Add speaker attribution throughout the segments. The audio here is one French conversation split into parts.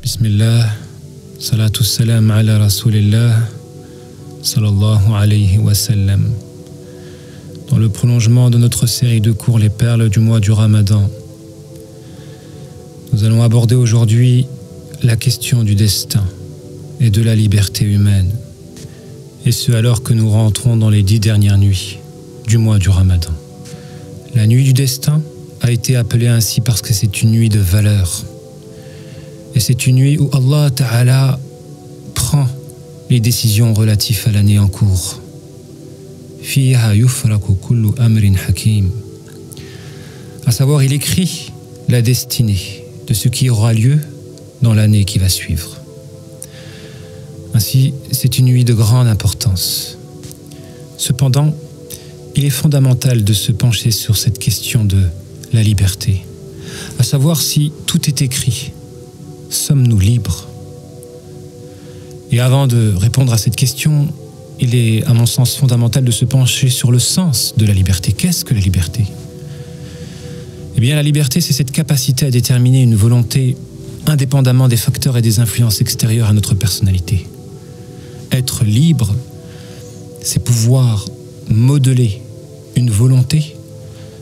Speaker 1: Bismillah, salatu salam ala rasulillah, sallallahu alayhi wa sallam. Dans le prolongement de notre série de cours Les perles du mois du Ramadan, nous allons aborder aujourd'hui la question du destin et de la liberté humaine. Et ce alors que nous rentrons dans les 10 dernières nuits du mois du Ramadan. La nuit du destin a été appelée ainsi parce que c'est une nuit de valeur. Et c'est une nuit où Allah Ta'ala prend les décisions relatives à l'année en cours. Fiha yufraku kullu amrin hakim. À savoir, il écrit la destinée de ce qui aura lieu dans l'année qui va suivre. Ainsi, c'est une nuit de grande importance. Cependant, il est fondamental de se pencher sur cette question de la liberté, à savoir si tout est écrit. Sommes-nous libres? Et avant de répondre à cette question, il est, à mon sens, fondamental de se pencher sur le sens de la liberté. Qu'est-ce que la liberté? Eh bien, la liberté, c'est cette capacité à déterminer une volonté indépendamment des facteurs et des influences extérieures à notre personnalité. Être libre, c'est pouvoir modeler une volonté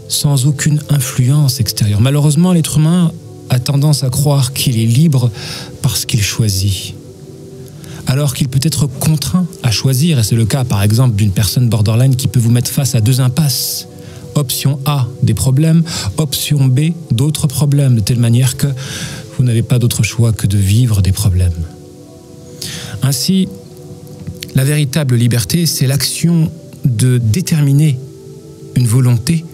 Speaker 1: sans aucune influence extérieure. Malheureusement, l'être humain a tendance à croire qu'il est libre parce qu'il choisit, alors qu'il peut être contraint à choisir, et c'est le cas par exemple d'une personne borderline qui peut vous mettre face à deux impasses. Option A, des problèmes, option B, d'autres problèmes, de telle manière que vous n'avez pas d'autre choix que de vivre des problèmes. Ainsi, la véritable liberté, c'est l'action de déterminer une volonté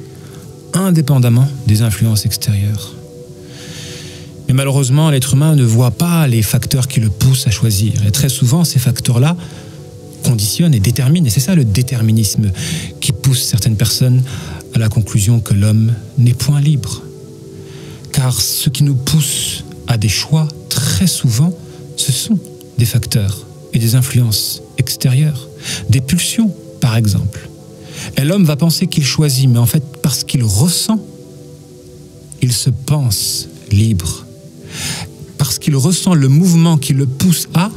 Speaker 1: indépendamment des influences extérieures. Mais malheureusement, l'être humain ne voit pas les facteurs qui le poussent à choisir. Et très souvent, ces facteurs-là conditionnent et déterminent. Et c'est ça le déterminisme qui pousse certaines personnes à la conclusion que l'homme n'est point libre. Car ce qui nous pousse à des choix, très souvent, ce sont des facteurs et des influences extérieures. Des pulsions, par exemple. Et l'homme va penser qu'il choisit, mais en fait, parce qu'il ressent, il se pense libre. Parce qu'il ressent le mouvement qui le pousse à,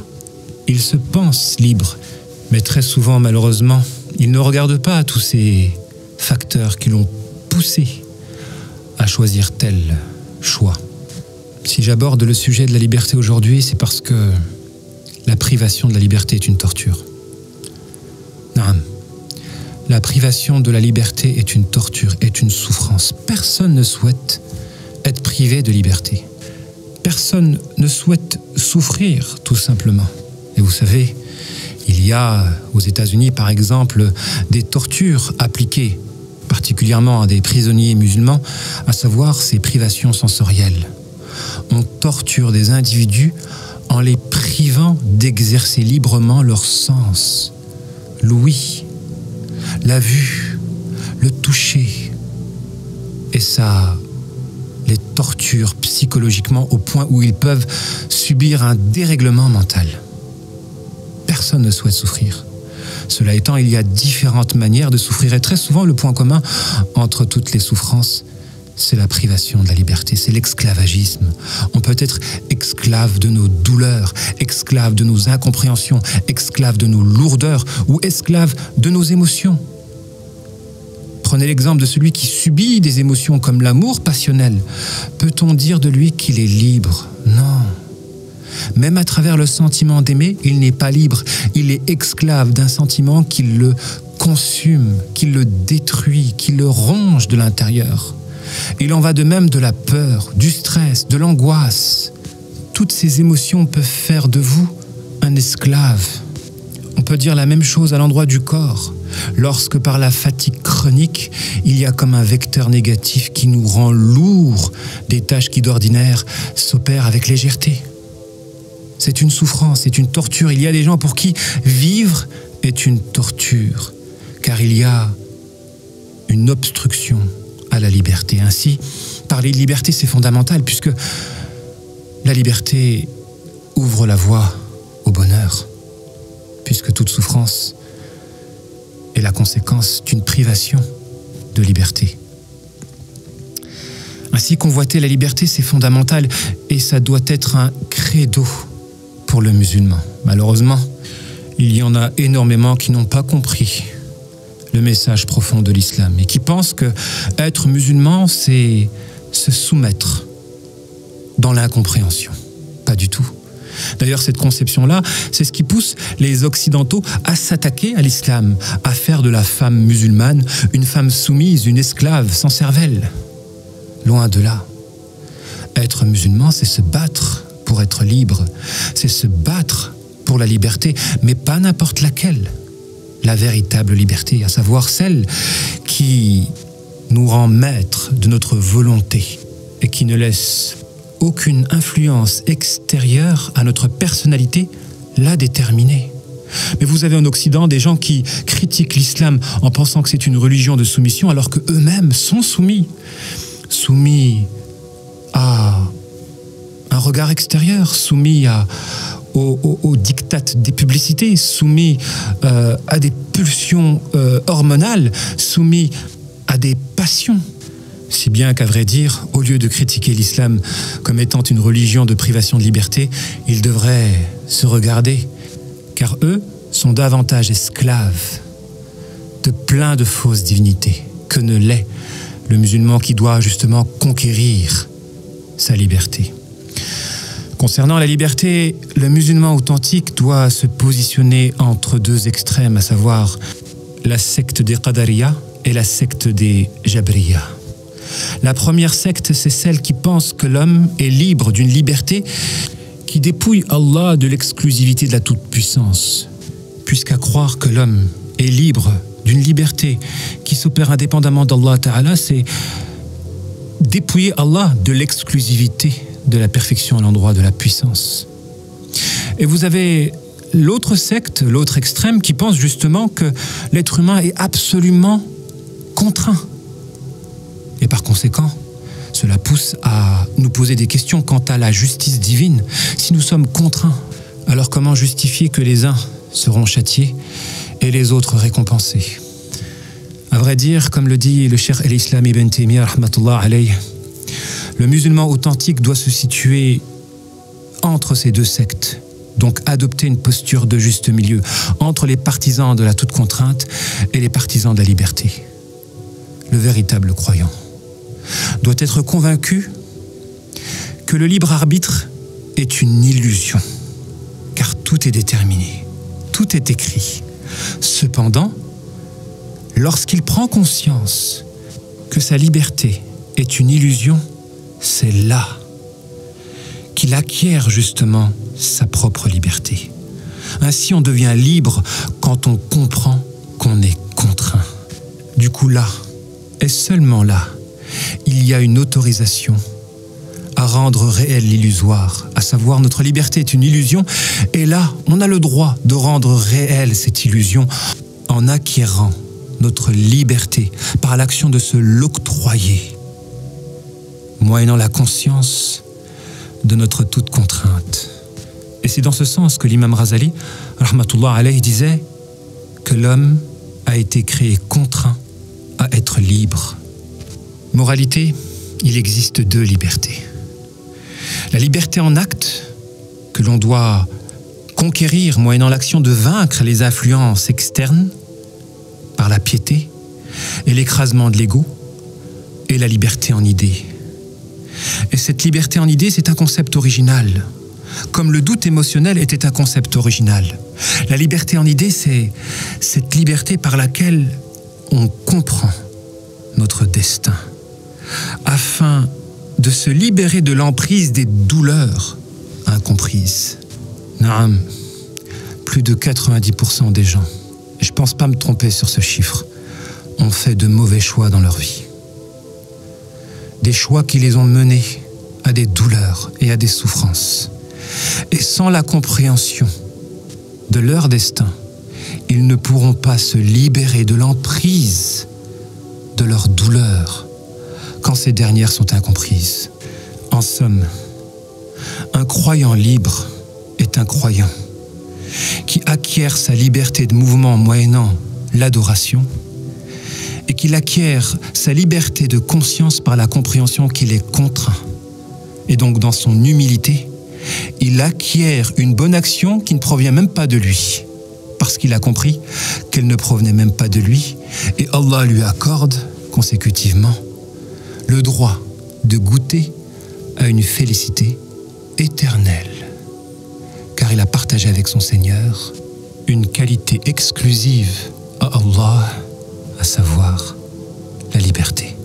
Speaker 1: il se pense libre. Mais très souvent, malheureusement, il ne regarde pas tous ces facteurs qui l'ont poussé à choisir tel choix. Si j'aborde le sujet de la liberté aujourd'hui, c'est parce que la privation de la liberté est une torture. Non. La privation de la liberté est une torture, est une souffrance. Personne ne souhaite être privé de liberté. Personne ne souhaite souffrir, tout simplement. Et vous savez, il y a aux États-Unis, par exemple, des tortures appliquées, particulièrement à des prisonniers musulmans, à savoir ces privations sensorielles. On torture des individus en les privant d'exercer librement leur sens. L'ouïe, la vue, le toucher. Et ça les torture psychologiquement au point où ils peuvent subir un dérèglement mental. Personne ne souhaite souffrir. Cela étant, il y a différentes manières de souffrir et très souvent le point commun entre toutes les souffrances, c'est la privation de la liberté, c'est l'esclavagisme. On peut être esclave de nos douleurs, esclave de nos incompréhensions, esclave de nos lourdeurs ou esclave de nos émotions. Prenez l'exemple de celui qui subit des émotions comme l'amour passionnel. Peut-on dire de lui qu'il est libre? Non. Même à travers le sentiment d'aimer, il n'est pas libre. Il est esclave d'un sentiment qui le consume, qui le détruit, qui le ronge de l'intérieur. Il en va de même de la peur, du stress, de l'angoisse. Toutes ces émotions peuvent faire de vous un esclave. On peut dire la même chose à l'endroit du corps. Lorsque par la fatigue chronique, il y a comme un vecteur négatif qui nous rend lourds des tâches qui d'ordinaire s'opèrent avec légèreté. C'est une souffrance, c'est une torture. Il y a des gens pour qui vivre est une torture, car il y a une obstruction à la liberté. Ainsi, parler de liberté, c'est fondamental, puisque la liberté ouvre la voie au bonheur, puisque toute souffrance est la conséquence d'une privation de liberté. Ainsi, convoiter la liberté, c'est fondamental et ça doit être un credo pour le musulman. Malheureusement, il y en a énormément qui n'ont pas compris le message profond de l'islam et qui pensent que être musulman, c'est se soumettre dans l'incompréhension. Pas du tout. D'ailleurs, cette conception-là, c'est ce qui pousse les Occidentaux à s'attaquer à l'islam, à faire de la femme musulmane une femme soumise, une esclave sans cervelle. Loin de là. Être musulman, c'est se battre pour être libre, c'est se battre pour la liberté, mais pas n'importe laquelle. La véritable liberté, à savoir celle qui nous rend maîtres de notre volonté et qui ne laisse aucune influence extérieure à notre personnalité la déterminer. Mais vous avez en Occident des gens qui critiquent l'islam en pensant que c'est une religion de soumission alors qu'eux-mêmes sont soumis à un regard extérieur, soumis aux dictats des publicités, soumis à des pulsions hormonales, soumis à des passions. Si bien qu'à vrai dire, au lieu de critiquer l'islam comme étant une religion de privation de liberté, ils devraient se regarder, car eux sont davantage esclaves de plein de fausses divinités que ne l'est le musulman qui doit justement conquérir sa liberté. Concernant la liberté, le musulman authentique doit se positionner entre deux extrêmes, à savoir la secte des Qadariya et la secte des Jabriya. La première secte, c'est celle qui pense que l'homme est libre d'une liberté qui dépouille Allah de l'exclusivité de la toute-puissance. Puisqu'à croire que l'homme est libre d'une liberté qui s'opère indépendamment d'Allah Ta'ala, c'est dépouiller Allah de l'exclusivité de la perfection à l'endroit de la puissance. Et vous avez l'autre secte, l'autre extrême, qui pense justement que l'être humain est absolument contraint. Et par conséquent, cela pousse à nous poser des questions quant à la justice divine. Si nous sommes contraints, alors comment justifier que les uns seront châtiés et les autres récompensés? À vrai dire, comme le dit le cheikh al-Islam ibn Taymiyyah, rahmatullah alayh, le musulman authentique doit se situer entre ces deux sectes, donc adopter une posture de juste milieu entre les partisans de la toute contrainte et les partisans de la liberté. Le véritable croyant doit être convaincu que le libre arbitre est une illusion, car tout est déterminé, tout est écrit. Cependant, lorsqu'il prend conscience que sa liberté est une illusion, c'est là qu'il acquiert justement sa propre liberté. Ainsi, on devient libre quand on comprend qu'on est contraint. Du coup, là, et seulement là, il y a une autorisation à rendre réel l'illusoire, à savoir notre liberté est une illusion, et là, on a le droit de rendre réelle cette illusion en acquérant notre liberté par l'action de se l'octroyer, moyennant la conscience de notre toute contrainte. Et c'est dans ce sens que l'imam Razali, rahmatullah alayhi, disait que l'homme a été créé contraint à être libre. Moralité, il existe deux libertés. La liberté en acte, que l'on doit conquérir moyennant l'action de vaincre les influences externes par la piété et l'écrasement de l'ego, et la liberté en idée. Et cette liberté en idée, c'est un concept original, comme le doute émotionnel était un concept original. La liberté en idée, c'est cette liberté par laquelle on comprend notre destin, afin de se libérer de l'emprise des douleurs incomprises. Naam, plus de 90% des gens, et je ne pense pas me tromper sur ce chiffre, ont fait de mauvais choix dans leur vie. Des choix qui les ont menés à des douleurs et à des souffrances. Et sans la compréhension de leur destin, ils ne pourront pas se libérer de l'emprise de leurs douleurs quand ces dernières sont incomprises. En somme, un croyant libre est un croyant qui acquiert sa liberté de mouvement moyennant l'adoration et qu'il acquiert sa liberté de conscience par la compréhension qu'il est contraint. Et donc dans son humilité, il acquiert une bonne action qui ne provient même pas de lui, parce qu'il a compris qu'elle ne provenait même pas de lui, et Allah lui accorde consécutivement le droit de goûter à une félicité éternelle, car il a partagé avec son Seigneur une qualité exclusive à Allah, à savoir la liberté.